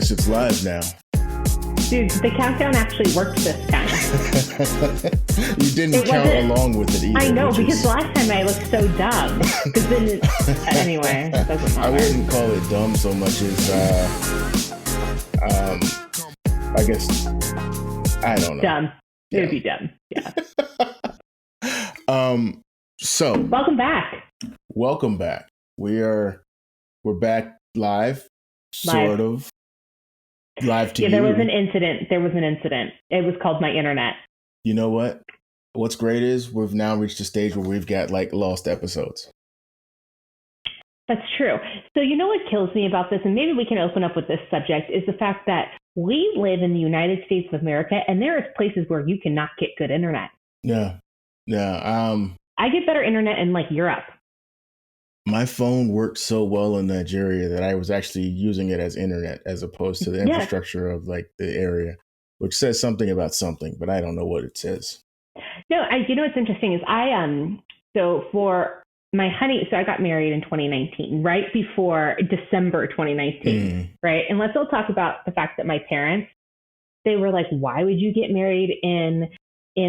guess it's live now. Dude, the countdown actually worked this time. You didn't count along with it either. I know, because last time I looked so dumb. Then anyway, it doesn't matter. I wouldn't call it dumb so much as, I guess, I don't know. Dumb. It would be dumb. Yeah. So. Welcome back. Welcome back. We're back live. Sort of. Live to you. Yeah, there was an incident. It was called my internet. You know what? What's great is we've now reached a stage where we've got like lost episodes. That's true. So you know what kills me about this, and maybe we can open up with this subject, is the fact that we live in the United States of America, and there is places where you cannot get good internet. Yeah. I get better internet in like Europe. My phone worked so well in Nigeria that I was actually using it as internet as opposed to the infrastructure of like the area, which says something about something, but I don't know what it says. No, you know what's interesting is so for my honey, so I got married in 2019, right before December 2019, right? And let's all talk about the fact that my parents, they were like, why would you get married in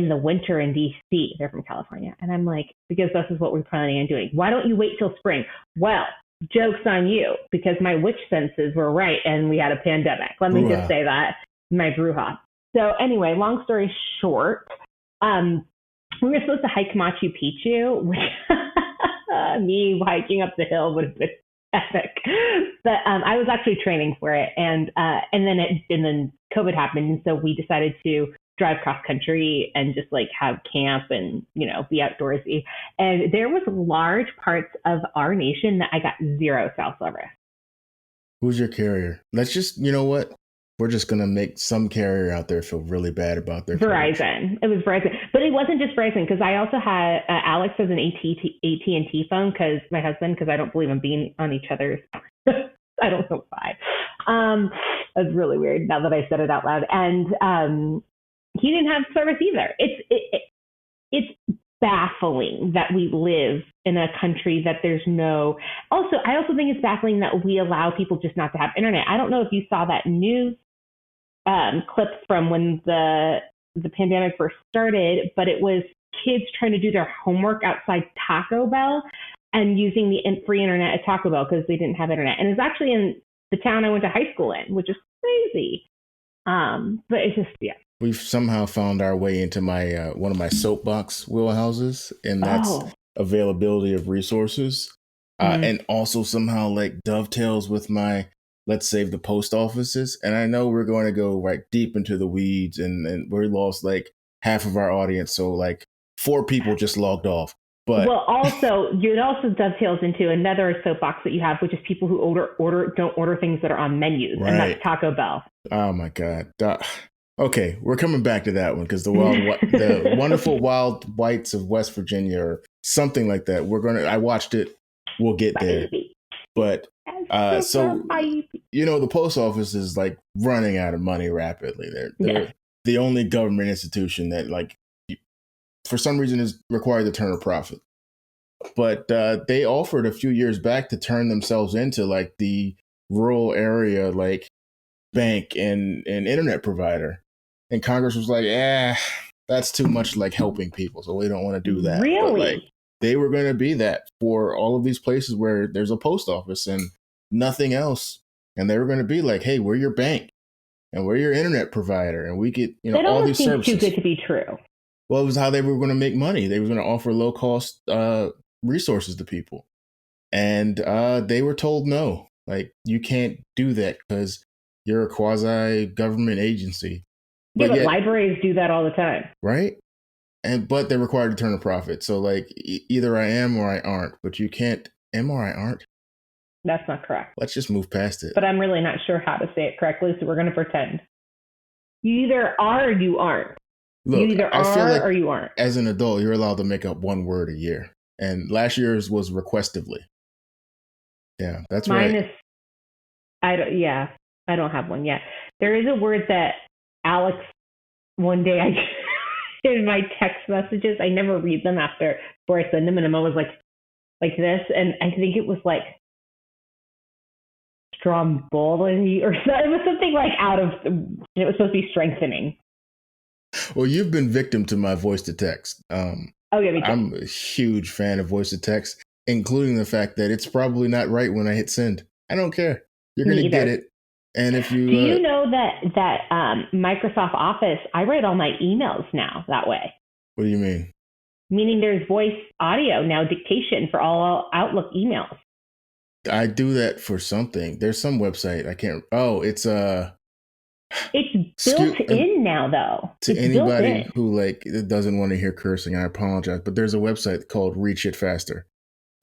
the winter in DC? They're from California. And I'm like, because this is what we're planning on doing. Why don't you wait till spring? Well, joke's on you, because my witch senses were right and we had a pandemic. Let me just say that, my bruja. So anyway, long story short, we were supposed to hike Machu Picchu, which me hiking up the hill would have been epic. But I was actually training for it. And then COVID happened. And so we decided to drive cross country and just like have camp and, you know, be outdoorsy. And there was large parts of our nation that I got zero cell service. Who's your carrier? Let's just, you know what? We're just going to make some carrier out there feel really bad about their Verizon. carriers. It was Verizon. But it wasn't just Verizon, because I also had Alex has an AT&T phone, because my husband, because I don't believe in being on each other's. I don't know why. That's really weird now that I said it out loud. And he didn't have service either. It's baffling that we live in a country that there's no. Also, I also think it's baffling that we allow people just not to have internet. I don't know if you saw that news clips from when the pandemic first started, but it was kids trying to do their homework outside Taco Bell and using the free internet at Taco Bell because they didn't have internet. And it's actually in the town I went to high school in, which is crazy. But it's just, yeah. We've somehow found our way into my one of my soapbox wheelhouses, and that's availability of resources, and also somehow like dovetails with my let's save the post offices. And I know we're going to go right deep into the weeds, and we lost like half of our audience, so like 4 people just logged off. But well, also it also dovetails into another soapbox that you have, which is people who don't order things that are on menus, and that's Taco Bell. Oh my God. Okay, we're coming back to that one because the wonderful wild whites of West Virginia or something like that. I watched it. We'll get there. But so you know, the post office is like running out of money rapidly. They're the only government institution that like for some reason is required to turn a profit. But they offered a few years back to turn themselves into like the rural area like bank and internet provider. And Congress was like, that's too much like helping people, so we don't want to do that. Really? But, like, they were going to be that for all of these places where there's a post office and nothing else. And they were going to be like, hey, we're your bank and we're your internet provider, and we get all these services. Too good to be true. Well, it was how they were going to make money. They were going to offer low cost resources to people, and they were told no, like you can't do that because you're a quasi government agency. But libraries do that all the time. Right? But they're required to turn a profit. So like either I am or I aren't, but you can't am or I aren't. That's not correct. Let's just move past it. But I'm really not sure how to say it correctly, so we're going to pretend. You either are or you aren't. Look, you either are like or you aren't. As an adult, you're allowed to make up one word a year. And last year's was requestively. Yeah, that's right. Mine is, I don't have one yet. There is a word that Alex, one day in my text messages, I never read them before I send them, and I'm always like this, and I think it was like Stromboli or something. It was something like it was supposed to be strengthening. Well, you've been victim to my voice to text. Oh, yeah, me too. I'm a huge fan of voice to text, including the fact that it's probably not right when I hit send. I don't care. You're going to get it. And if you do you know that Microsoft Office, I write all my emails now that way. What do you mean? Meaning there's voice audio now, dictation for all Outlook emails. I do that for something. There's some website I can't. Oh, it's built in now, though. To anybody who doesn't want to hear cursing, I apologize. But there's a website called Reach It Faster,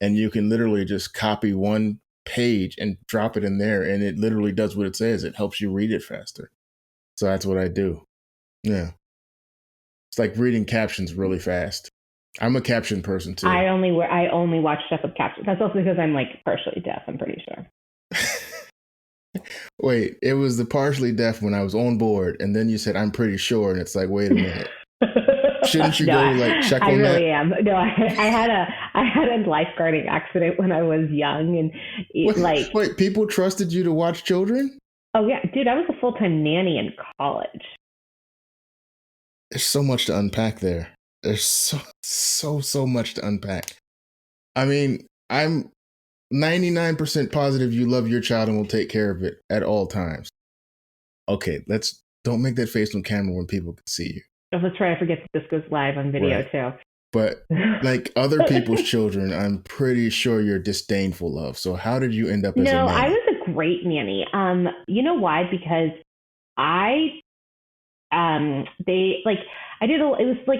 and you can literally just copy one page and drop it in there, and it literally does what it says. It helps you read it faster. So that's what I do. Yeah, it's like reading captions really fast. I'm a caption person too. I only watch stuff with captions. That's also because I'm partially deaf. I'm pretty sure. Wait, it was the partially deaf when I was on board, and then you said I'm pretty sure, and it's like, wait a minute. Shouldn't you go check on that? I really am. No, I had a lifeguarding accident when I was young, and wait, people trusted you to watch children? Oh yeah, dude, I was a full-time nanny in college. There's so much to unpack there. There's so much to unpack. I mean, I'm 99% positive you love your child and will take care of it at all times. Okay, don't make that face on camera when people can see you. Oh, let's try. I forget that this goes live on video too. But like other people's children, I'm pretty sure you're disdainful of. So how did you end up as a nanny? No, I was a great nanny. You know why? Because it was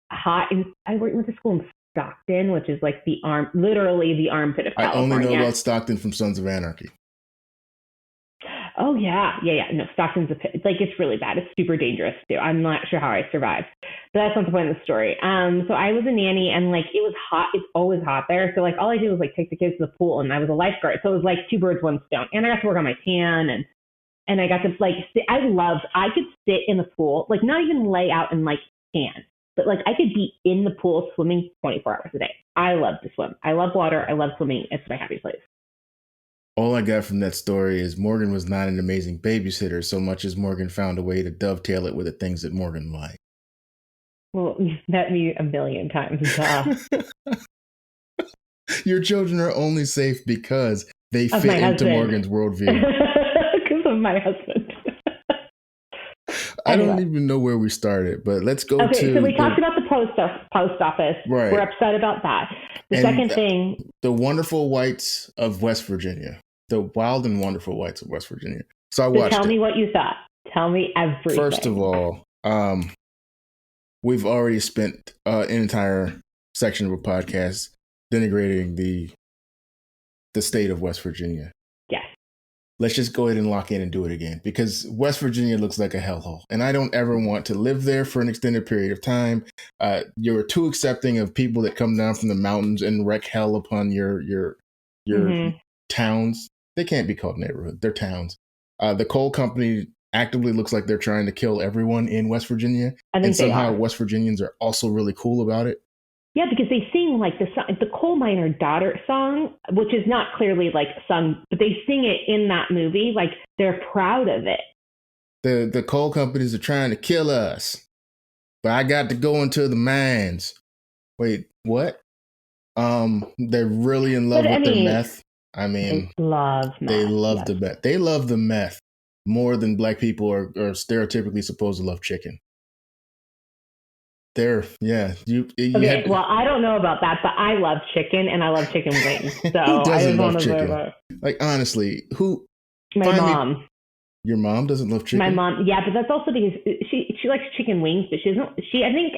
hot, and I went to school in Stockton, which is literally the armpit of California. I only know about Stockton from Sons of Anarchy. Oh yeah. No, Stockton's it's really bad. It's super dangerous too. I'm not sure how I survived, but that's not the point of the story. So I was a nanny, and it was hot. It's always hot there. So all I did was take the kids to the pool, and I was a lifeguard. So it was two birds, one stone. And I got to work on my tan, and I got to sit. I could sit in the pool, not even lay out and tan. But I could be in the pool swimming 24 hours a day. I love to swim. I love water. I love swimming. It's my happy place. All I got from that story is Morgan was not an amazing babysitter so much as Morgan found a way to dovetail it with the things that Morgan liked. Well, you've met me a million times. Your children are only safe because they fit into Morgan's worldview. Because of my husband. I don't even know where we started, but let's go to... Okay, so we talked about the post office. Right. We're upset about that. The second thing... The wonderful whites of West Virginia. The wild and wonderful whites of West Virginia. So I watched Tell me what you thought. Tell me everything. First of all, we've already spent an entire section of a podcast denigrating the state of West Virginia. Yes. Let's just go ahead and lock in and do it again, because West Virginia looks like a hellhole, and I don't ever want to live there for an extended period of time. You're too accepting of people that come down from the mountains and wreak hell upon your towns. They can't be called neighborhoods; they're towns. The coal company actively looks like they're trying to kill everyone in West Virginia, and somehow West Virginians are also really cool about it. Yeah, because they sing the coal miner daughter song, which is not clearly sung, but they sing it in that movie. They're proud of it. The coal companies are trying to kill us, but I got to go into the mines. Wait, what? They're really in love with their meth. I mean, they love meth. They love the meth. They love the meth more than black people are stereotypically supposed to love chicken. Well, I don't know about that, but I love chicken, and I love chicken wings. So who doesn't love chicken? Honestly, who? My mom. Your mom doesn't love chicken? My mom, yeah, but that's also because she likes chicken wings, but she doesn't. I think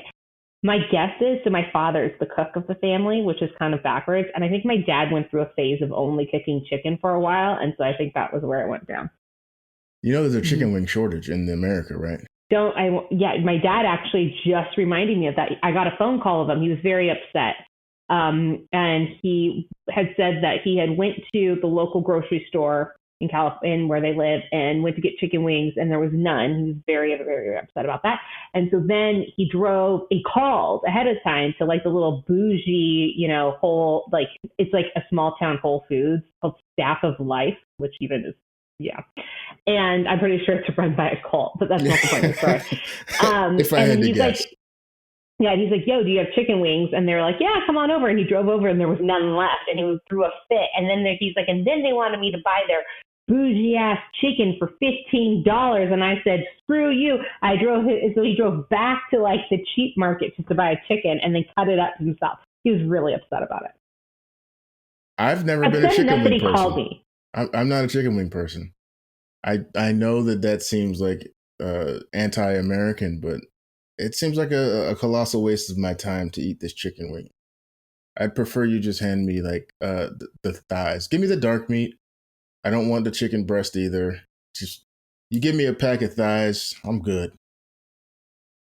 my guess is, so my father's the cook of the family, which is kind of backwards, and I think my dad went through a phase of only cooking chicken for a while, and so I think that was where it went down. There's a chicken wing shortage in America, right? My dad actually just reminded me of that. I got a phone call of him. He was very upset. And he had said that he had went to the local grocery store in where they live, and went to get chicken wings, and there was none. He was very, very, very upset about that. And so then he called ahead of time to like the little bougie, it's like a small town Whole Foods called Staff of Life, which even is, yeah. And I'm pretty sure it's run by a cult, but that's not the point of the story. If I had to guess. Yeah, and he's like, yo, do you have chicken wings? And they're like, yeah, come on over. And he drove over and there was none left. And he threw a fit. And then he's like, and then they wanted me to buy their bougie ass chicken for $15. And I said, screw you. So he drove back to like the cheap market just to buy a chicken and then cut it up himself. He was really upset about it. I've never been a chicken wing person. Called me. I'm not a chicken wing person. I know that seems like anti-American, but it seems like a colossal waste of my time to eat this chicken wing. I'd prefer you just hand me like the thighs. Give me the dark meat. I don't want the chicken breast either. Just you give me a pack of thighs, I'm good.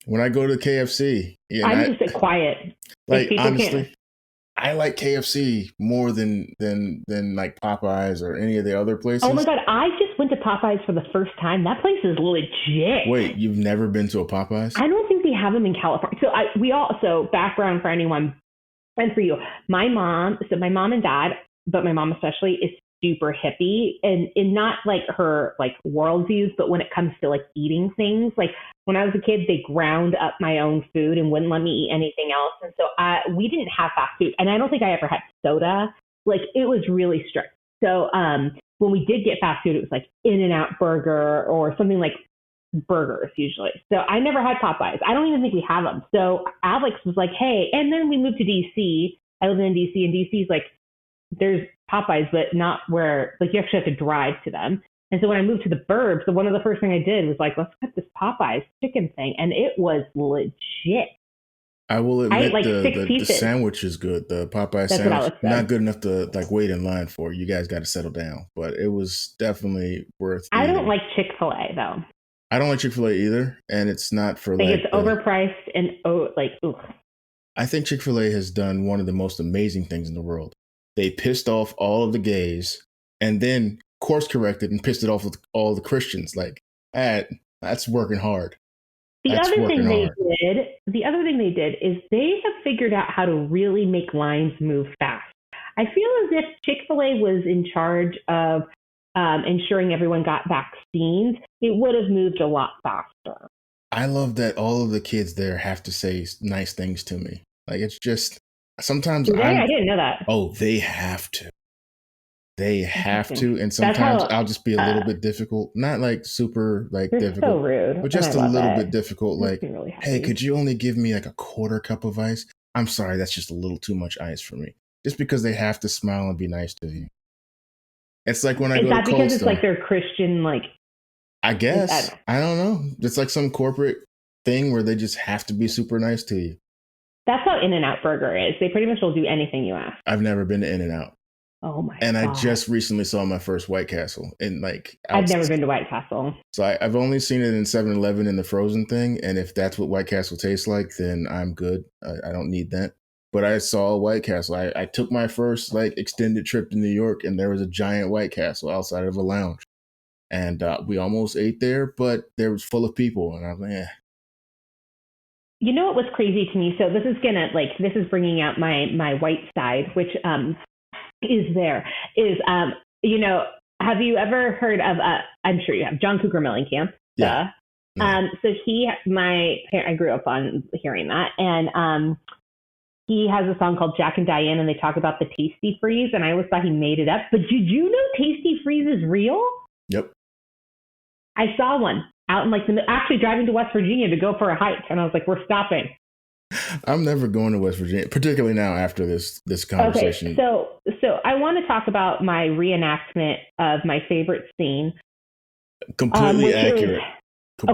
When I go to KFC, I'm just quiet. Like honestly, I like KFC more than like Popeyes or any of the other places. Oh my God, I just went to Popeyes for the first time. That place is legit. Wait, you've never been to a Popeyes? I don't think they have them in California. So background for anyone and for you, my mom and dad, but my mom especially, is super hippie and not like her like worldviews, but when it comes to like eating things, like when I was a kid, they ground up my own food and wouldn't let me eat anything else. And so we didn't have fast food. And I don't think I ever had soda. Like it was really strict. So when we did get fast food, it was like In-N-Out burger or something like burgers usually. So I never had Popeyes. I don't even think we have them. So Alex was like, hey, and then we moved to DC. I live in DC, and DC's like, there's Popeyes, but not where, like, you actually have to drive to them. And so when I moved to the burbs, one of the first thing I did was like, let's get this Popeyes chicken thing. And it was legit. I will admit the sandwich is good. The Popeye sandwich, not good enough to like wait in line for. You guys got to settle down. But it was definitely worth I don't like Chick-fil-A though. I don't like Chick-fil-A either. And it's not for I think it's overpriced and I think Chick-fil-A has done one of the most amazing things in the world. They pissed off all of the gays and then course corrected and pissed it off with all the Christians. Like, that's working hard. The other thing they did is they have figured out how to really make lines move fast. I feel as if Chick-fil-A was in charge of ensuring everyone got vaccines, it would have moved a lot faster. I love that all of the kids there have to say nice things to me. Like, it's just sometimes I didn't know that. Oh, they have to. They have to, and sometimes I'll just be a little bit difficult. Not like super like difficult, so rude, but just a little bit difficult. Like, really hey, could you only give me like a quarter cup of ice? I'm sorry, that's just a little too much ice for me. Just because they have to smile and be nice to you. It's like when I go to Cold Stone. Is that because it's like they're Christian? Like, I guess I don't know. It's like some corporate thing where they just have to be super nice to you. That's how In-N-Out Burger is. They pretty much will do anything you ask. I've never been to In-N-Out. Oh my and God. I just recently saw my first White Castle and like I've never been to White Castle. So I've only seen it in 7-Eleven in the frozen thing, and if that's what White Castle tastes like, then I'm good. I don't need that. But I saw White Castle. I took my first like extended trip to New York, and there was a giant White Castle outside of a lounge, and we almost ate there, but there was full of people, and I was like, eh. You know what was crazy to me? So this is bringing out my white side, which have you ever heard of I'm sure you have, John Cougar Mellencamp? Yeah. So I grew up on hearing that, and he has a song called Jack and Diane, and they talk about the Tasty Freeze, and I always thought he made it up, but did you know Tasty Freeze is real? Yep. I saw one out in actually driving to West Virginia to go for a hike, and I was like, we're stopping. I'm never going to West Virginia, particularly now after this conversation. Okay, so I want to talk about my reenactment of my favorite scene. Completely accurate.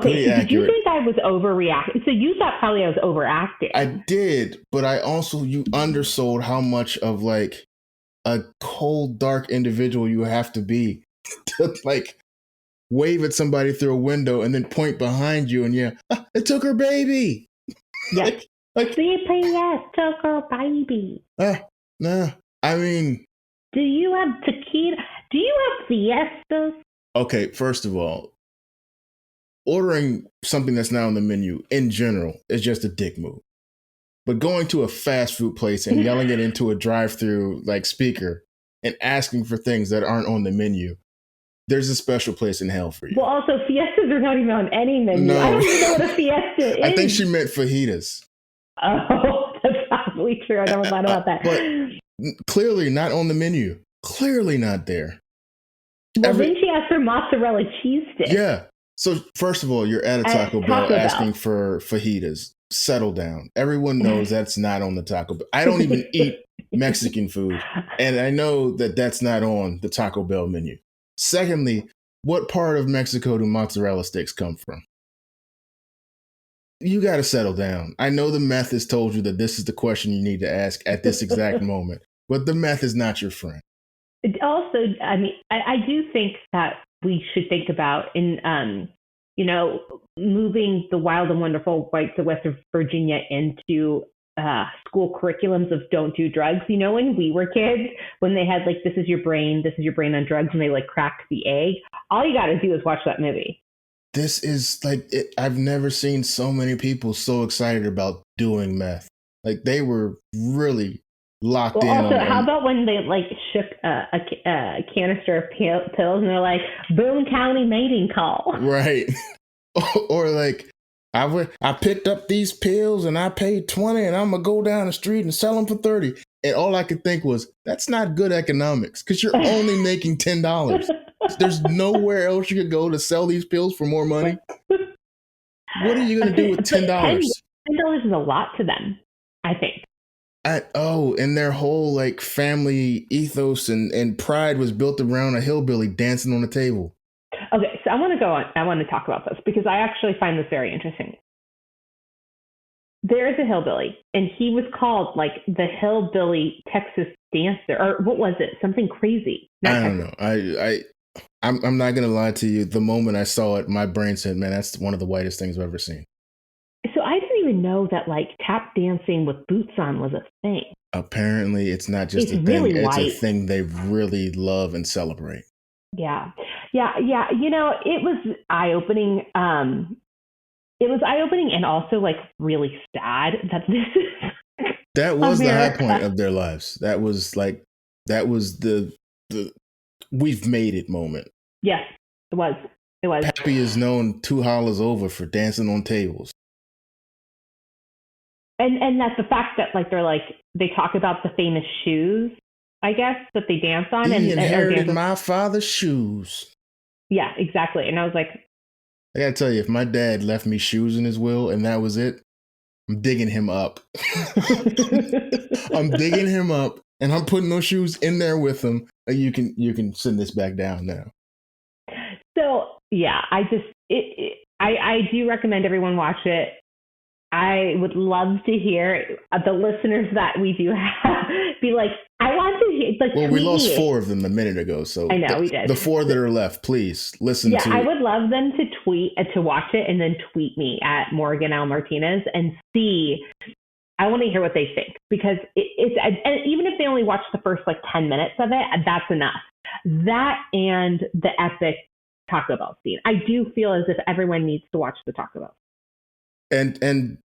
Did you think I was overreacting? So you thought probably I was overacting. I did, but you undersold how much of like a cold, dark individual you have to be to like wave at somebody through a window and then point behind you and it took her baby. Yeah. CPS took her baby. Nah. I mean, do you have tequila? Do you have fiestas? Okay, first of all, ordering something that's not on the menu in general is just a dick move. But going to a fast food place and yelling it into a drive-through like speaker and asking for things that aren't on the menu, there's a special place in hell for you. Well, also, fiestas are not even on any menu. No. I don't even know what a fiesta is. I think she meant fajitas. Oh, that's probably true. I never thought about that. But clearly not on the menu. Clearly not there. Well, then she asked for mozzarella cheese sticks. Yeah. So first of all, you're at a Taco Bell asking for fajitas. Settle down. Everyone knows that's not on the Taco Bell. I don't even eat Mexican food, and I know that that's not on the Taco Bell menu. Secondly, what part of Mexico do mozzarella sticks come from? You got to settle down. I know the meth has told you that this is the question you need to ask at this exact moment, but the meth is not your friend. Also, I mean, I do think that we should think about moving the wild and wonderful whites of West Virginia into school curriculums of don't do drugs. You know, when we were kids, when they had like, this is your brain on drugs, and they like cracked the egg, all you got to do is watch that movie. This is like, I've never seen so many people so excited about doing meth. Like they were really locked in. Also, how about when they like shook a canister of pills and they're like, Boone County mating call. Right. Or like, I picked up these pills and I paid $20 and I'm going to go down the street and sell them for $30. And all I could think was, that's not good economics because you're only making $10. There's nowhere else you could go to sell these pills for more money. What are you going to do with $10? $10 is a lot to them, I think. And their whole like family ethos and pride was built around a hillbilly dancing on a table. Okay, so I want to go on. I want to talk about this because I actually find this very interesting. There is a hillbilly, and he was called like the Hillbilly Texas dancer, or what was it? Something crazy. I don't know. I'm not gonna lie to you. The moment I saw it, my brain said, "Man, that's one of the whitest things I've ever seen." So I didn't even know that like tap dancing with boots on was a thing. Apparently, it's not just a thing; really it's a thing they really love and celebrate. Yeah. You know, it was eye-opening. It was eye-opening and also like really sad that this is that was America. The high point of their lives. That was the we've made it moment. Yes, it was. Pappy is known 2 hollers over for dancing on tables. And that's the fact that like they talk about the famous shoes, I guess, that they dance on. He inherited my father's shoes. Yeah, exactly. And I was like, I gotta tell you, if my dad left me shoes in his will and that was it, I'm digging him up. I'm digging him up and I'm putting those shoes in there with him. You can send this back down now. So yeah, I do recommend everyone watch it. I would love to hear the listeners that we do have be like, I want to hear. Like, well, we lost 4 of them a minute ago, so I know we did. The 4 that are left, please listen to. Yeah, I would love them to watch it and then tweet me at Morgan L. Martinez and see. I want to hear what they think because it's and even if they only watch the first like 10 minutes of it, that's enough. That and the epic Taco Bell scene. I do feel as if everyone needs to watch the Taco Bell. And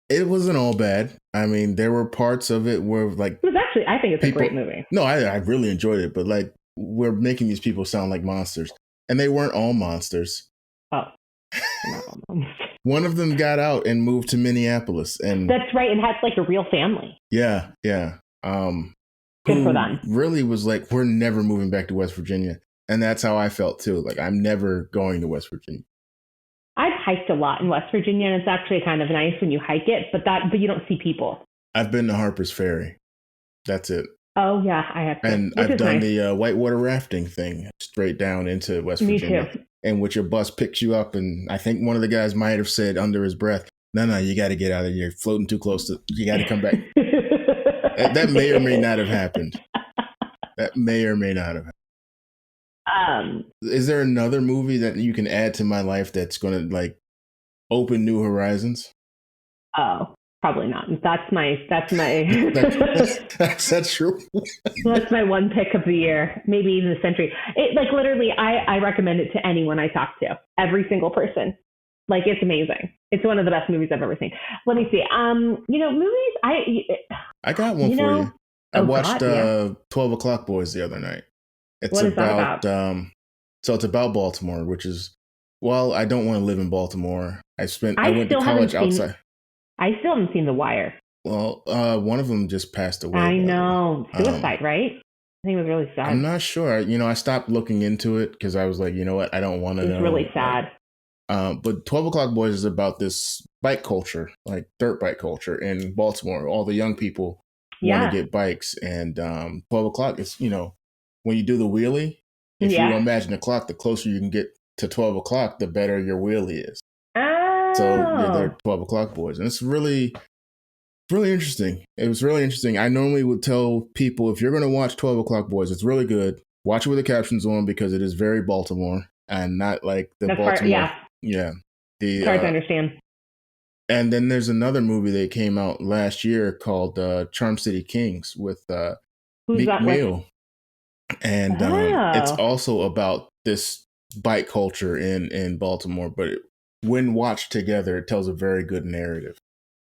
it wasn't all bad. I mean, there were parts of it where like it was actually, I think it's a great movie. No, I really enjoyed it, but like we're making these people sound like monsters, and they weren't all monsters. Oh, not all monsters. One of them got out and moved to Minneapolis, and that's right, and had like a real family. Yeah. Good for them. Really was like, we're never moving back to West Virginia, and that's how I felt too. Like I'm never going to West Virginia. I've hiked a lot in West Virginia, and it's actually kind of nice when you hike it, but you don't see people. I've been to Harper's Ferry. That's it. Oh yeah, I have. And I've done the whitewater rafting thing straight down into West Virginia. Me too. And which your bus picks you up, and I think one of the guys might have said under his breath, "No, you got to get out of here. You're floating too close to. You got to come back." That may or may not have happened. That may or may not have happened. Is there another movie that you can add to my life that's going to like open new horizons? Oh, Probably not. That's my That's true. that's my one pick of the year, maybe even the century. It like literally, I recommend it to anyone I talk to, every single person. Like it's amazing. It's one of the best movies I've ever seen. Let me see. Movies. I got one for you. I watched 12 O'Clock Boys the other night. It's what is about, that about? So it's about Baltimore, which is, well, I don't want to live in Baltimore. I went to college outside. I still haven't seen The Wire. Well, one of them just passed away. I know. Suicide, right? I think it was really sad. I'm not sure. I stopped looking into it because I was like, you know what? I don't want to know. It's really sad. But 12 O'Clock Boys is about this bike culture, like dirt bike culture in Baltimore. All the young people want to get bikes. And 12 o'clock is, when you do the wheelie, if you imagine the clock, the closer you can get to 12 o'clock, the better your wheelie is. So they're 12 O'Clock Boys. And it's really, really interesting. It was really interesting. I normally would tell people, if you're going to watch 12 O'Clock Boys, it's really good. Watch it with the captions on because it is very Baltimore and not like the Baltimore. It's hard to understand. And then there's another movie that came out last year called Charm City Kings with Meek Mill. And it's also about this bike culture in Baltimore, but when watched together, it tells a very good narrative.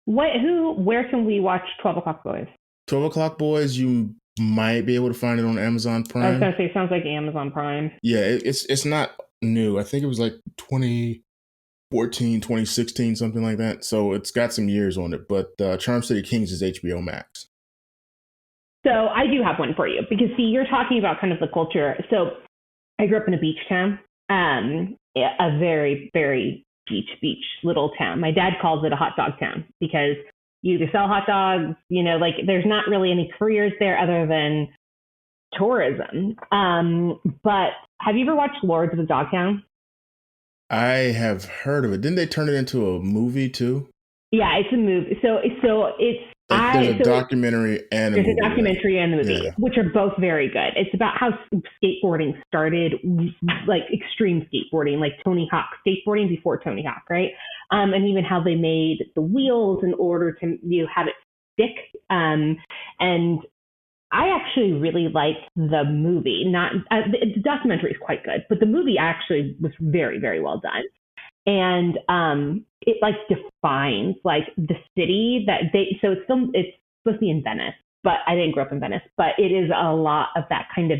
Where can we watch 12 O'Clock Boys? 12 O'Clock Boys, you might be able to find it on Amazon Prime. I was going to say, it sounds like Amazon Prime. Yeah, it's not new. I think it was like 2014, 2016, something like that. So it's got some years on it. But Charm City Kings is HBO Max. So I do have one for you because, see, you're talking about kind of the culture. So I grew up in a beach town, a very, very beach little town. My dad calls it a hot dog town because you either sell hot dogs, like there's not really any careers there other than tourism. But have you ever watched Lords of the Dogtown? I have heard of it. Didn't they turn it into a movie too? Yeah, it's a movie. So it's there's a documentary and a movie. There's a documentary and a movie, which are both very good. It's about how skateboarding started, like extreme skateboarding, like Tony Hawk skateboarding before Tony Hawk, right? And even how they made the wheels in order to have it stick. And I actually really liked the movie. The documentary is quite good, but the movie actually was very, very well done. And it like defines like the city that it's supposed to be in Venice, but I didn't grow up in Venice, but it is a lot of that kind of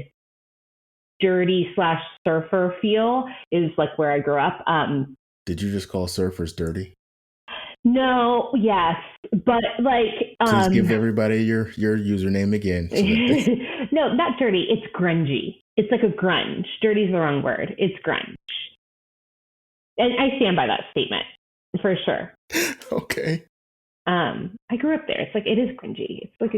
dirty / surfer feel is like where I grew up. Did you just call surfers dirty? No, yes, but like please give everybody your username again. No, not dirty. It's grungy. It's like a grunge. Dirty is the wrong word. It's grunge. And I stand by that statement for sure. Okay. I grew up there. It's like, it is cringy. It's like,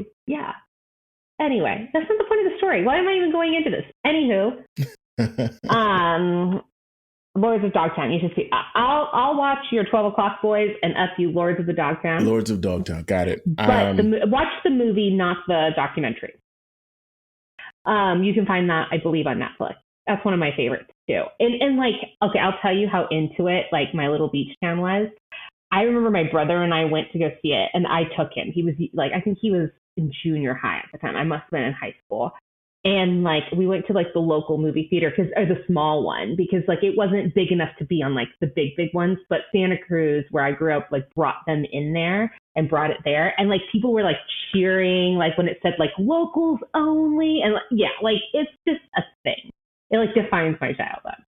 Anyway, that's not the point of the story. Why am I even going into this? Anywho, Lords of Dogtown. You should see. I'll watch your 12 O'Clock Boys and up you Lords of the Dogtown. Lords of Dogtown. Got it. But watch the movie, not the documentary. You can find that, I believe, on Netflix. That's one of my favorites too. And like, okay, I'll tell you how into it, like my little beach town was. I remember my brother and I went to go see it and I took him. He was like, I think he was in junior high at the time. I must have been in high school. And like, we went to like the local movie theater or the small one, because like, it wasn't big enough to be on like the big ones, but Santa Cruz, where I grew up, like brought them in there and brought it there. And like, people were like cheering, like when it said like locals only. And like, it's just a thing. It like defines my childhood.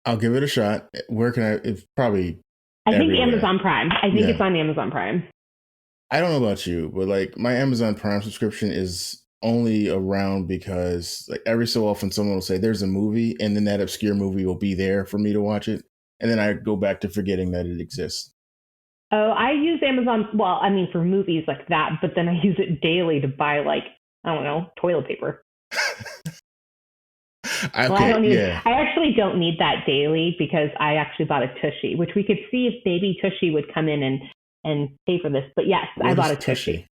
I'll give it a shot. Where can it's probably I think Amazon Prime. I think it's on Amazon Prime. I don't know about you, but like my Amazon Prime subscription is only around because like every so often someone will say there's a movie and then that obscure movie will be there for me to watch it. And then I go back to forgetting that it exists. Oh, I use Amazon. Well, I mean, for movies like that, but then I use it daily to buy like, I don't know, toilet paper. I actually don't need that daily because I actually bought a Tushy, which we could see if maybe Tushy would come in and pay for this. But yes, I bought a Tushy.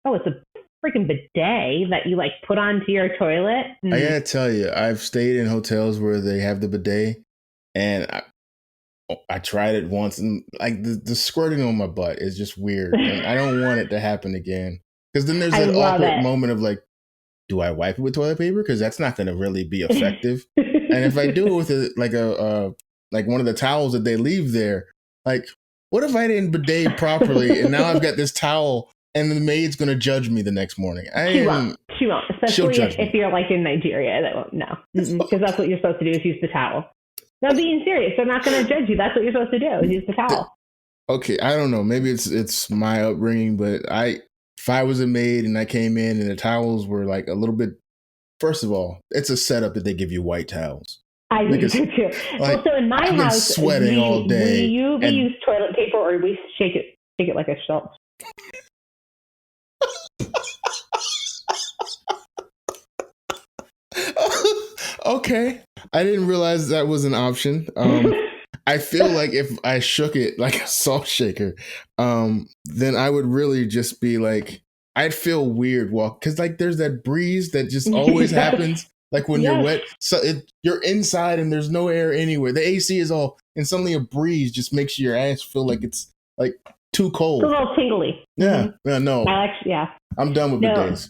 Oh, it's a freaking bidet that you like put onto your toilet. I gotta tell you, I've stayed in hotels where they have the bidet, and I tried it once, and like the squirting on my butt is just weird, and I don't want it to happen again. Because then there's I that love awkward it. moment of like, do I wipe it with toilet paper? Because that's not going to really be effective. And if I do it with like one of the towels that they leave there, like, what if I didn't bidet properly, and now I've got this towel, and the maid's going to judge me the next morning? She won't. Especially if you're like in Nigeria. That won't. No, because that's what you're supposed to do is use the towel. No, being serious. They're not going to judge you. That's what you're supposed to do is use the towel. Okay, I don't know. Maybe it's my upbringing, but if I was a maid and I came in and the towels were like a little bit. First of all, it's a setup that they give you white towels. I do too. Like, so in my I've been house, sweating all day. We use toilet paper or we shake it like a shelf. Okay, I didn't realize that was an option. I feel like if I shook it like a salt shaker, then I would really just be like, I'd feel weird because like there's that breeze that just always happens. Like when you're wet, so you're inside and there's no air anywhere. The AC is off, and suddenly a breeze just makes your ass feel like it's like too cold. It's a little tingly. Yeah, no. I'm done with bidets.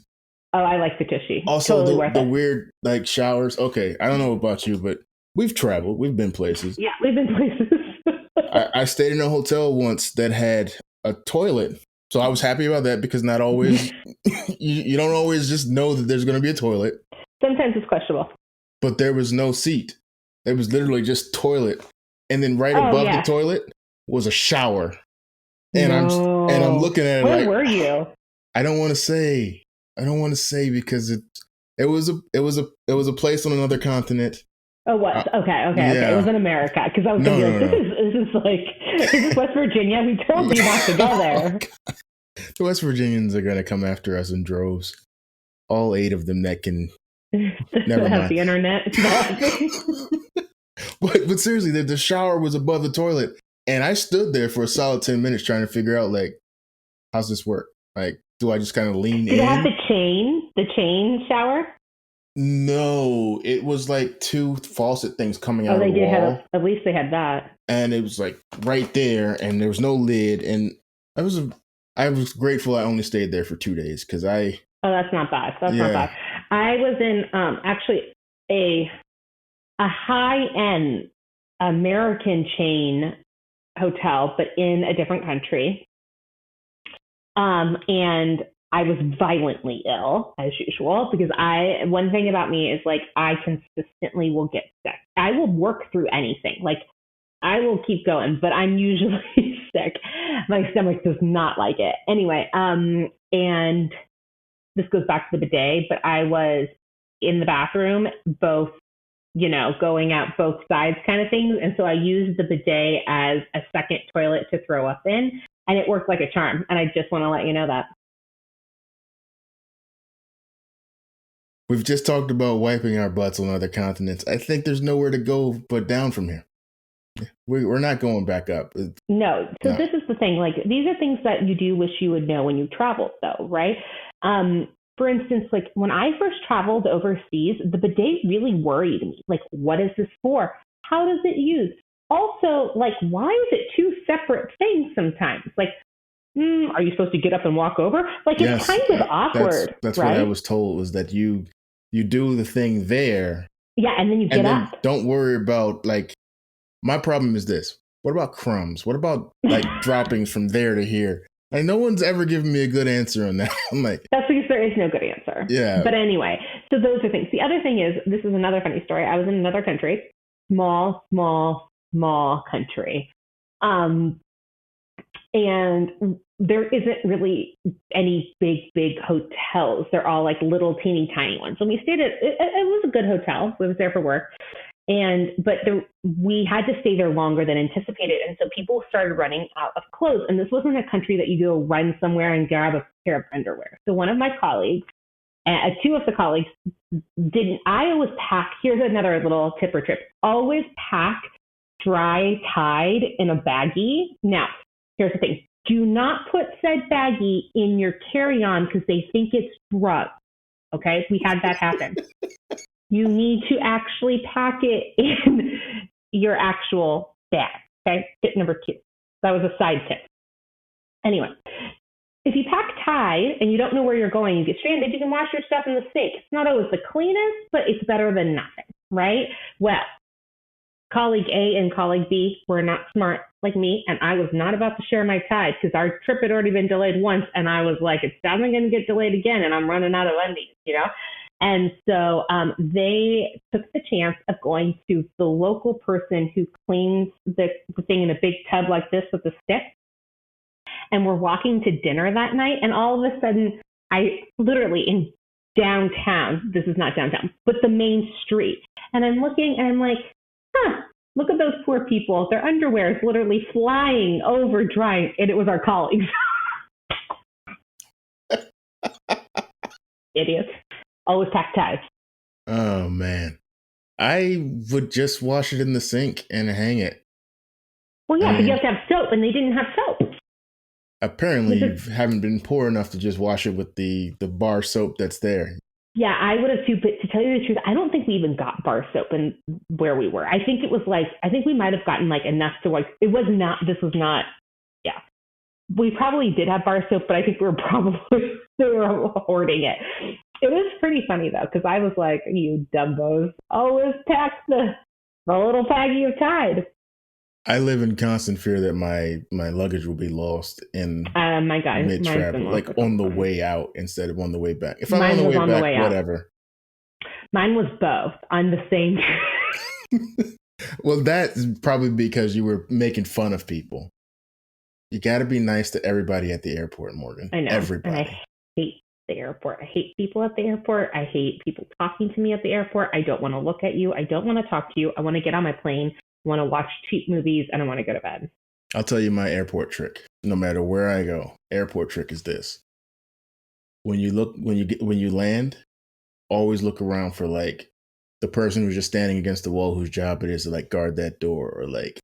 Oh, I like the tushy. Also, totally the weird like showers. Okay, I don't know about you, but we've traveled. We've been places. Yeah, we've been places. I stayed in a hotel once that had a toilet. So I was happy about that because not always, you don't always just know that there's going to be a toilet. Sometimes it's questionable. But there was no seat. It was literally just toilet. And then right above the toilet was a shower. And I'm looking at it. Where were you? I don't want to say because it was a place on another continent. Oh, what? Okay. It was in America because I was going to be like, is this West Virginia? We told you not to go there. The West Virginians are going to come after us in droves. All 8 of them that can. Never mind. The internet. but seriously, the shower was above the toilet, and I stood there for a solid 10 minutes trying to figure out like, how's this work? Like, do I just kind of lean in? Did it have the chain shower? No, it was like 2 faucet things coming out of the wall. They did at least they had that. And it was like right there, and there was no lid. And I was grateful I only stayed there for 2 days because Oh, that's not bad. Not bad. I was in actually a high-end American chain hotel, but in a different country. And I was violently ill as usual because one thing about me is like I consistently will get sick. I will work through anything. Like I will keep going, but I'm usually sick. My stomach does not like it. Anyway, and this goes back to the bidet, but I was in the bathroom, both, going out both sides kind of things. And so I used the bidet as a second toilet to throw up in, and it worked like a charm. And I just want to let you know that. We've just talked about wiping our butts on other continents. I think there's nowhere to go but down from here. We're not going back up. No. So this is the thing. Like, these are things that you do wish you would know when you traveled, though, right? For instance, like when I first traveled overseas, the bidet really worried me. Like, what is this for? How does it use? Also, like, why is it 2 separate things sometimes? Like, are you supposed to get up and walk over? Like, it's kind of awkward. That's right? What I was told was that you do the thing there. Yeah, and then you get up. Don't worry about, like, my problem is this. What about crumbs? What about, like, droppings from there to here? Like, no one's ever given me a good answer on that. I'm like... That's because there is no good answer. Yeah. But anyway, so those are things. The other thing is, this is another funny story. I was in another country. Small country. And there isn't really any big hotels. They're all like little teeny tiny ones. So we stayed at, it was a good hotel. We was there for work. But we had to stay there longer than anticipated. And so people started running out of clothes. And this wasn't a country that you go run somewhere and grab a pair of underwear. So one of my colleagues, 2 of the colleagues I always pack, here's another little tip or trick, always pack dry Tide in a baggie. Now, here's the thing. Do not put said baggie in your carry-on because they think it's drugs. Okay? We had that happen. You need to actually pack it in your actual bag. Okay, tip number 2. That was a side tip. Anyway, if you pack tight and you don't know where you're going, you get stranded, you can wash your stuff in the sink. It's not always the cleanest, but it's better than nothing, right? Well, colleague A and colleague B were not smart like me, and I was not about to share my ties because our trip had already been delayed once, and I was like, it's definitely going to get delayed again, and I'm running out of undies, you know? And so they took the chance of going to the local person who cleans the thing in a big tub like this with a stick. And we're walking to dinner that night. And all of a sudden, I literally in downtown, this is not downtown, but the main street. And I'm looking and I'm like, look at those poor people. Their underwear is literally flying over drying. And it was our colleagues. Idiots. Always pack ties. Oh, man. I would just wash it in the sink and hang it. Well, yeah, but you have to have soap, and they didn't have soap. Apparently, you haven't been poor enough to just wash it with the bar soap that's there. Yeah, I would have too, but to tell you the truth, I don't think we even got bar soap in where we were. I think it was like, I think we might have gotten like enough to like, it was not, this was not, yeah. We probably did have bar soap, but I think we were hoarding it. It was pretty funny though, because I was like, you dumbos, always pack the little baggie of Tide. I live in constant fear that my luggage will be lost in my God, mid-travel, like on the way out instead of on the way back. If I'm mine on the way on back, the way whatever. Mine was both on the same. Well, that's probably because you were making fun of people. You got to be nice to everybody at the airport, Morgan. I know. Everybody. And I hate the airport. I hate people at the airport. I hate people talking to me at the airport. I don't want to look at you. I don't want to talk to you. I want to get on my plane. I want to watch cheap movies, and I want to go to bed. I'll tell you my airport trick. No matter where I go, airport trick is this: when you land, always look around for like the person who's just standing against the wall, whose job it is to like guard that door, or like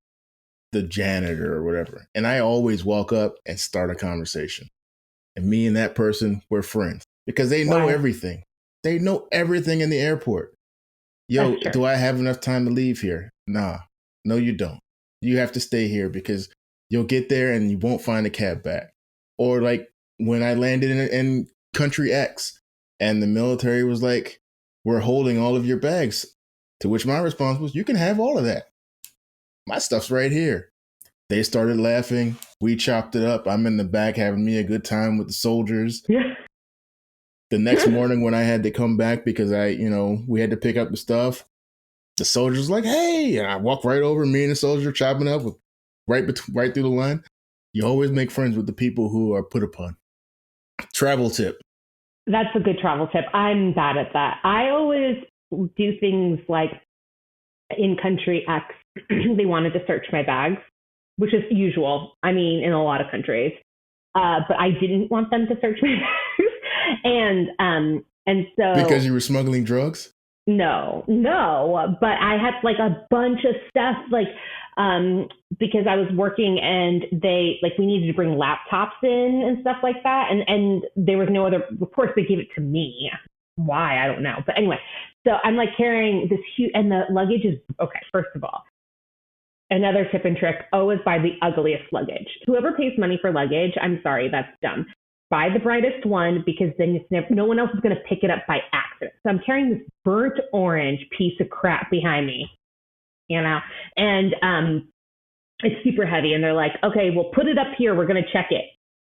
the janitor or whatever. And I always walk up and start a conversation. And me and that person, we're friends because they know everything. They know everything in the airport. Yo, do I have enough time to leave here? Nah. No, you don't. You have to stay here because you'll get there and you won't find a cab back. Or like when I landed in country X and the military was like, we're holding all of your bags. To which my response was, you can have all of that. My stuff's right here. They started laughing. We chopped it up. I'm in the back having me a good time with the soldiers. Yeah. The next morning when I had to come back because we had to pick up the stuff, the soldier's like, hey, and I walk right over, me and the soldier chopping up with right through the line. You always make friends with the people who are put upon. Travel tip. That's a good travel tip. I'm bad at that. I always do things like in country X, they wanted to search my bags, which is usual. I mean, in a lot of countries. But I didn't want them to search my bags. And so. Because you were smuggling drugs? No, but I had like a bunch of stuff, like, because I was working and we needed to bring laptops in and stuff like that. And there was no other, of course they gave it to me. Why? I don't know. But anyway, so I'm like carrying this huge, and the luggage is, okay, first of all, another tip and trick, always buy the ugliest luggage. Whoever pays money for luggage, I'm sorry, that's dumb. Buy the brightest one because then no one else is going to pick it up by accident. So I'm carrying this burnt orange piece of crap behind me, and it's super heavy. And they're like, okay, well, put it up here. We're going to check it.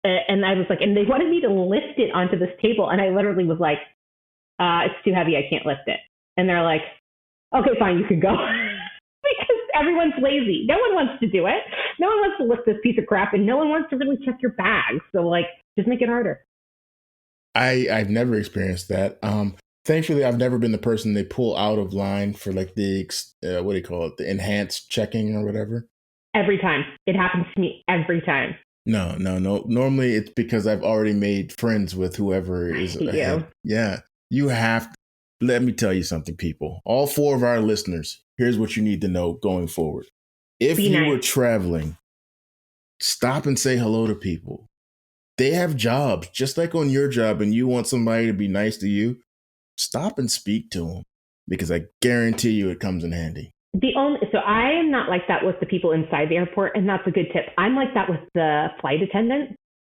And I was like, and they wanted me to lift it onto this table. And I literally was like, it's too heavy. I can't lift it. And they're like, okay, fine, you can go. Because everyone's lazy. No one wants to do it. No one wants to lift this piece of crap, and no one wants to really check your bag. So like, just make it harder. I've never experienced that. Thankfully, I've never been the person they pull out of line for like the what do you call it, the enhanced checking or whatever. Every time. It happens to me every time. No. Normally, it's because I've already made friends with whoever is ahead. Yeah, you have. Let me tell you something, people. All 4 of our listeners, here's what you need to know going forward. If you were traveling, stop and say hello to people. They have jobs, just like on your job, and you want somebody to be nice to you, stop and speak to them, because I guarantee you it comes in handy. So I am not like that with the people inside the airport, and that's a good tip. I'm like that with the flight attendants.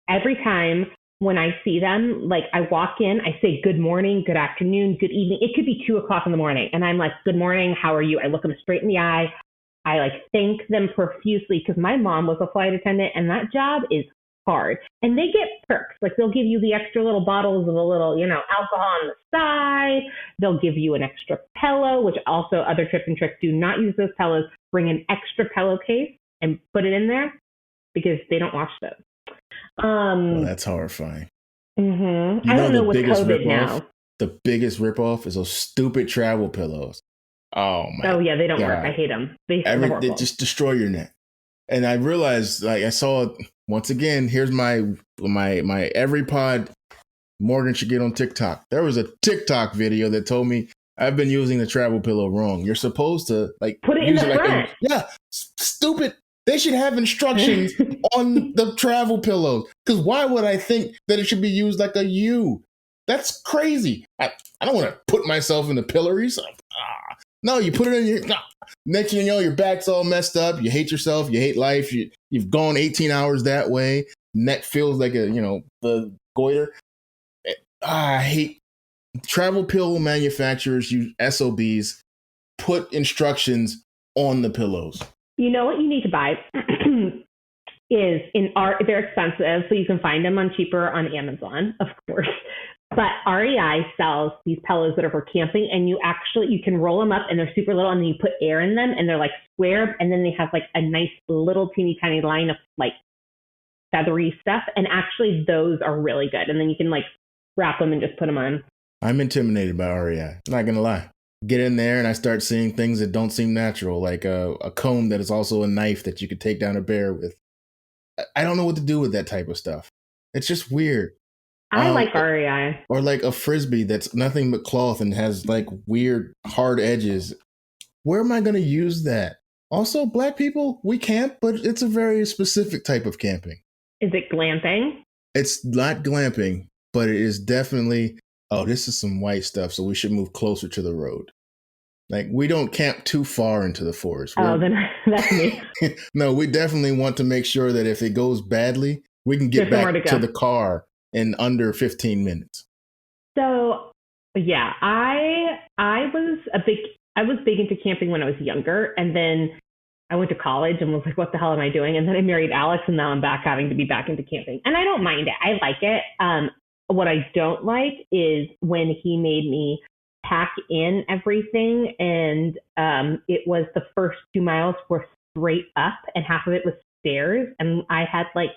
Every time when I see them, like I walk in, I say good morning, good afternoon, good evening. It could be 2 o'clock in the morning, and I'm like, good morning, how are you? I look them straight in the eye. I like thank them profusely because my mom was a flight attendant, and that job is hard. And they get perks. Like they'll give you the extra little bottles of a little, alcohol on the side. They'll give you an extra pillow, which also other tips and tricks, do not use those pillows. Bring an extra pillowcase and put it in there because they don't wash those. Well, that's horrifying. Mm-hmm. I don't know with COVID now. The biggest ripoff is those stupid travel pillows. Oh my! Oh yeah, they don't work. I hate them. They just destroy your neck. And I realized, like, I saw once again. Here's my every pod Morgan should get on TikTok. There was a TikTok video that told me I've been using the travel pillow wrong. You're supposed to like put it in the front. Stupid. They should have instructions on the travel pillows. Because why would I think that it should be used like a U? That's crazy. I don't want to put myself in the pillories. No, you put it in your. No. Next thing you know, your back's all messed up. You hate yourself. You hate life. You've gone 18 hours that way. Neck feels like the goiter. I hate travel pill manufacturers. Use SOBs. Put instructions on the pillows. You know what you need to buy is they're expensive, so you can find them cheaper on Amazon, of course. But REI sells these pillows that are for camping, and you can roll them up, and they're super little, and then you put air in them, and they're like square, and then they have like a nice little teeny tiny line of like feathery stuff, and actually those are really good. And then you can like wrap them and just put them on. I'm intimidated by REI. I'm not gonna lie. Get in there and I start seeing things that don't seem natural, like a comb that is also a knife that you could take down a bear with. I don't know what to do with that type of stuff. It's just weird. I like REI. Or like a Frisbee that's nothing but cloth and has like weird hard edges. Where am I going to use that? Also, Black people, we camp, but it's a very specific type of camping. Is it glamping? It's not glamping, but it is definitely, this is some white stuff, so we should move closer to the road. Like, we don't camp too far into the forest. Then that's me. No, we definitely want to make sure that if it goes badly, we can get back to the car in under 15 minutes. So, yeah, I was big into camping when I was younger, and then I went to college and was like, what the hell am I doing? And then I married Alex, and now I'm having to be back into camping. And I don't mind it. I like it. What I don't like is when he made me pack in everything, and it was the first 2 miles were straight up, and half of it was stairs, and I had like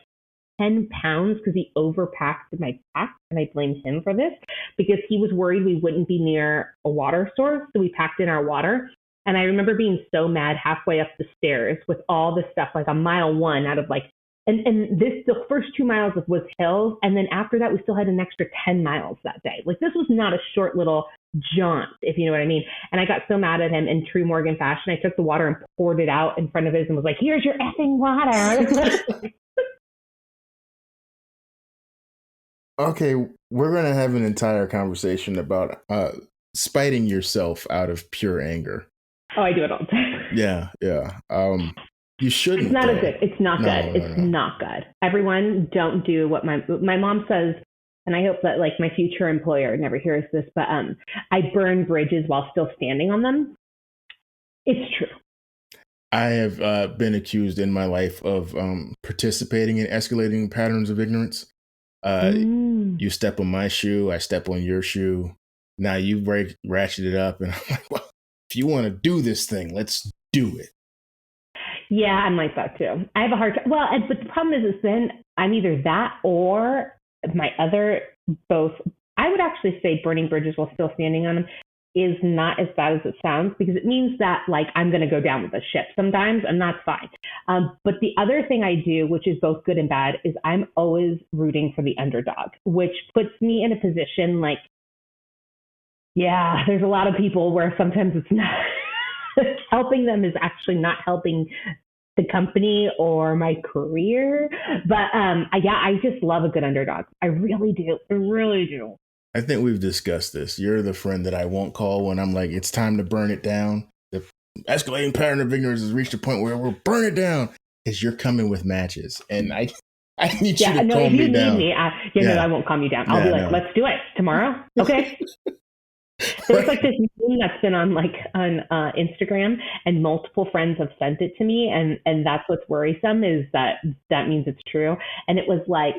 10 pounds because he overpacked my pack, and I blame him for this because he was worried we wouldn't be near a water source, so we packed in our water. And I remember being so mad halfway up the stairs with all this stuff, like on mile 1 out of like, the first 2 miles was hills, and then after that we still had an extra 10 miles that day. Like, this was not a short little jaunt, if you know what I mean. And I got so mad at him in true Morgan fashion. I took the water and poured it out in front of his and was like, here's your effing water. Okay, we're going to have an entire conversation about spiting yourself out of pure anger. Oh, I do it all the time. Yeah. You shouldn't. It's not good. It's not good. It's not good. Everyone, don't do what my mom says, and I hope that like my future employer never hears this, but I burn bridges while still standing on them. It's true. I have been accused in my life of participating in escalating patterns of ignorance. You step on my shoe, I step on your shoe. Now you ratchet it up, and I'm like, well, if you want to do this thing, let's do it. Yeah, I'm like that too. I have a hard time. Well, but the problem is then I'm either that or my other both. I would actually say burning bridges while still standing on them is not as bad as it sounds, because it means that like I'm going to go down with the ship sometimes, and that's fine. But the other thing I do, which is both good and bad, is I'm always rooting for the underdog, which puts me in a position like, yeah, there's a lot of people where sometimes it's not helping them is actually not helping the company or my career. But I just love a good underdog. I really do. I really do. I think we've discussed this. You're the friend that I won't call when I'm like, it's time to burn it down. escalating pattern of ignorance has reached a point where we'll burn it down. Is you're coming with matches, and I need you to calm me down. If you need me, I won't calm you down. I'll be like, let's do it tomorrow. Okay. There's like this meme that's been on Instagram, and multiple friends have sent it to me, and that's what's worrisome is that means it's true. And it was like,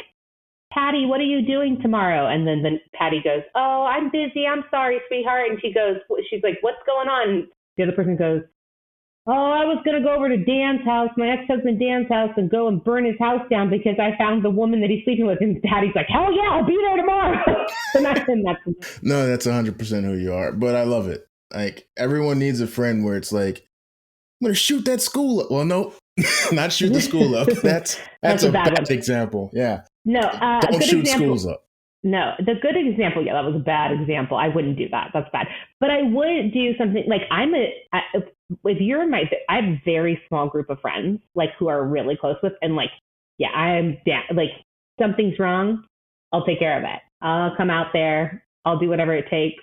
Patty, what are you doing tomorrow? And then Patty goes, oh, I'm busy. I'm sorry, sweetheart. And she's like, what's going on? And the other person goes, oh, I was going to go over to Dan's house, my ex-husband Dan's house, and go and burn his house down because I found the woman that he's sleeping with. And Patty's like, hell yeah, I'll be there tomorrow. No, that's 100% who you are. But I love it. Like, everyone needs a friend where it's like, I'm going to shoot that school up. Well, no, not shoot the school up. That's a bad example. Yeah. No, don't shoot schools up. No, the good example, that was a bad example. I wouldn't do that. That's bad. But I would do something like I have a very small group of friends, like who are really close with, and like, yeah, I'm down. Like something's wrong, I'll take care of it. I'll come out there. I'll do whatever it takes.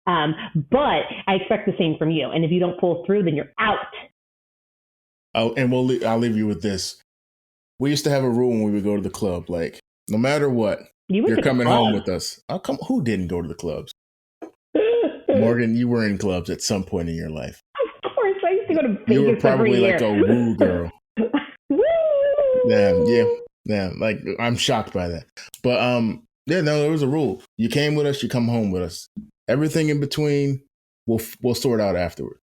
But I expect the same from you. And if you don't pull through, then you're out. Oh, and I'll leave you with this. We used to have a rule when we would go to the club, like no matter what. You're coming home with us. Who didn't go to the clubs? Morgan, you were in clubs at some point in your life. Of course. I used to go to Vegas. You were probably every year. like a woo girl. Woo! Yeah. Like, I'm shocked by that. But there was a rule. You came with us, you come home with us. Everything in between, we'll sort out afterward.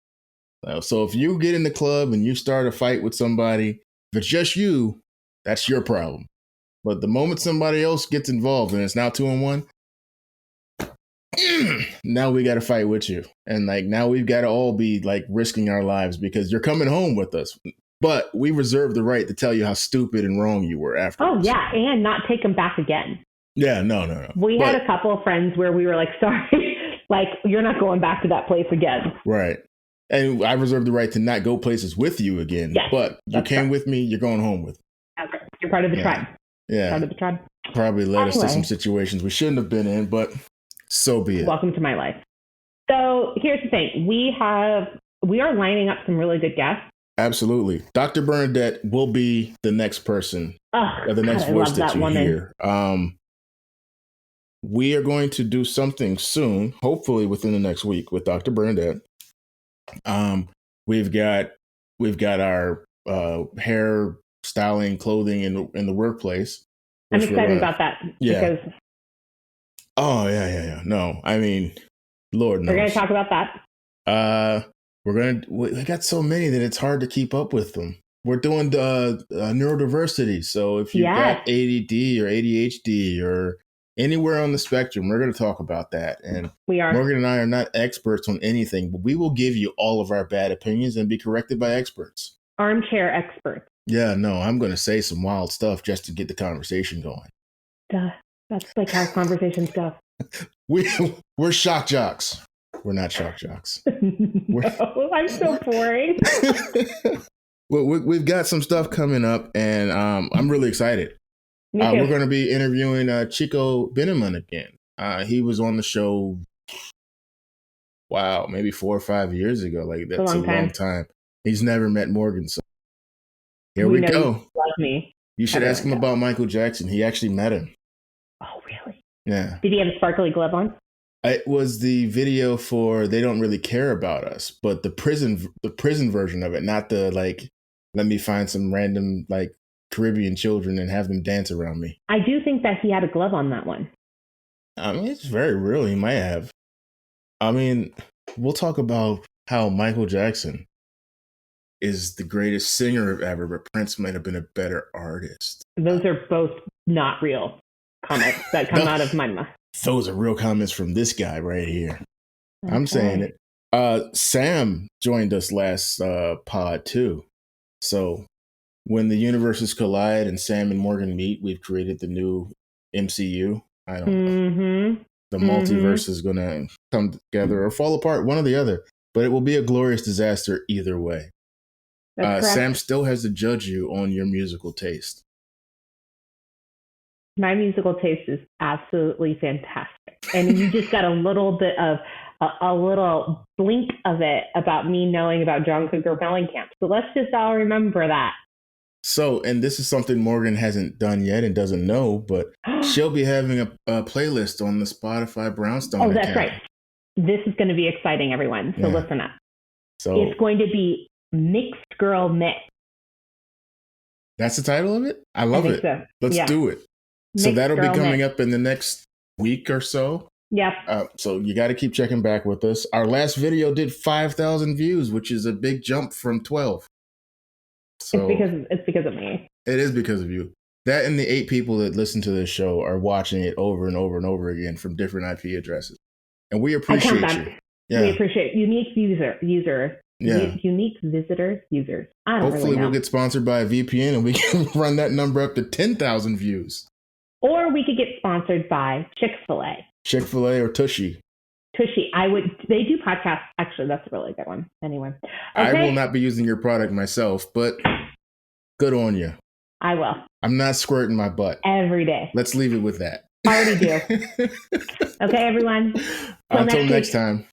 So if you get in the club and you start a fight with somebody, if it's just you, that's your problem. But the moment somebody else gets involved and it's now 2-on-1, now we got to fight with you. And like now we've got to all be like risking our lives because you're coming home with us. But we reserve the right to tell you how stupid and wrong you were afterwards. Oh, yeah. And not take them back again. Yeah, no. We had a couple of friends where we were like, sorry, like you're not going back to that place again. Right. And I reserve the right to not go places with you again. Yes, but you came with me, you're going home with me. Okay. You're part of the tribe. Yeah. Part of the tribe. Probably led us to some situations we shouldn't have been in, but so be it. Welcome to my life. So here's the thing. We are lining up some really good guests. Absolutely. Dr. Bernadette will be the next person, the next voice that you hear. We are going to do something soon, hopefully within the next week with Dr. Bernadette. We've got our hair styling, clothing in the workplace. I'm excited about that. Yeah. Because yeah. No, I mean, Lord knows. We're going to talk about that. We got so many that it's hard to keep up with them. We're doing the neurodiversity. So if you've got ADD or ADHD or anywhere on the spectrum, we're going to talk about that. And we are. Morgan and I are not experts on anything, but we will give you all of our bad opinions and be corrected by experts. Armchair experts. Yeah, no, I'm going to say some wild stuff just to get the conversation going. That's like how conversations go. We're shock jocks. We're not shock jocks. No, I'm so boring. Well, we've got some stuff coming up, and I'm really excited. We're going to be interviewing Chico Beneman again. He was on the show, maybe 4 or 5 years ago. Like that's a long time. He's never met Morgan, so here we go. You should ask him about Michael Jackson. He actually met him. Oh, really? Yeah. Did he have a sparkly glove on? It was the video for They Don't Really Care About Us, but the prison version of it, not the like, let me find some random like Caribbean children and have them dance around me. I do think that he had a glove on that one. I mean, it's very real. He might have. I mean, we'll talk about how Michael Jackson is the greatest singer ever, but Prince might have been a better artist. Those are both not real comments that come out of my mouth. Those are real comments from this guy right here. Okay. I'm saying it. Sam joined us last pod too. So when the universes collide and Sam and Morgan meet, we've created the new MCU. I don't know. The multiverse is going to come together or fall apart, one or the other. But it will be a glorious disaster either way. Sam still has to judge you on your musical taste. My musical taste is absolutely fantastic. And you just got a little bit of a little blink of it about me knowing about John Cougar Mellencamp. So let's just all remember that. So, and this is something Morgan hasn't done yet and doesn't know, but she'll be having a playlist on the Spotify Brownstone account. That's right. This is going to be exciting, everyone. So listen up. So it's going to be Mixed Girl Mix. That's the title of it? I love it. So. Let's do it. So that'll be coming up in the next week or so. Yep. So you got to keep checking back with us. Our last video did 5,000 views, which is a big jump from 12. So it's because of me. It is because of you. That and the 8 people that listen to this show are watching it over and over and over again from different IP addresses. And we appreciate you. Yeah. We appreciate unique users. Yeah. Unique visitors, users. Hopefully we'll get sponsored by a VPN and we can run that number up to 10,000 views. Or we could get sponsored by Chick-fil-A. Chick-fil-A or Tushy. Tushy. They do podcasts. Actually, that's a really good one. Anyway. Okay. I will not be using your product myself, but good on you. I will. I'm not squirting my butt. Every day. Let's leave it with that. Already do. Okay, everyone. Until next time.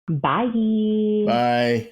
Bye. Bye.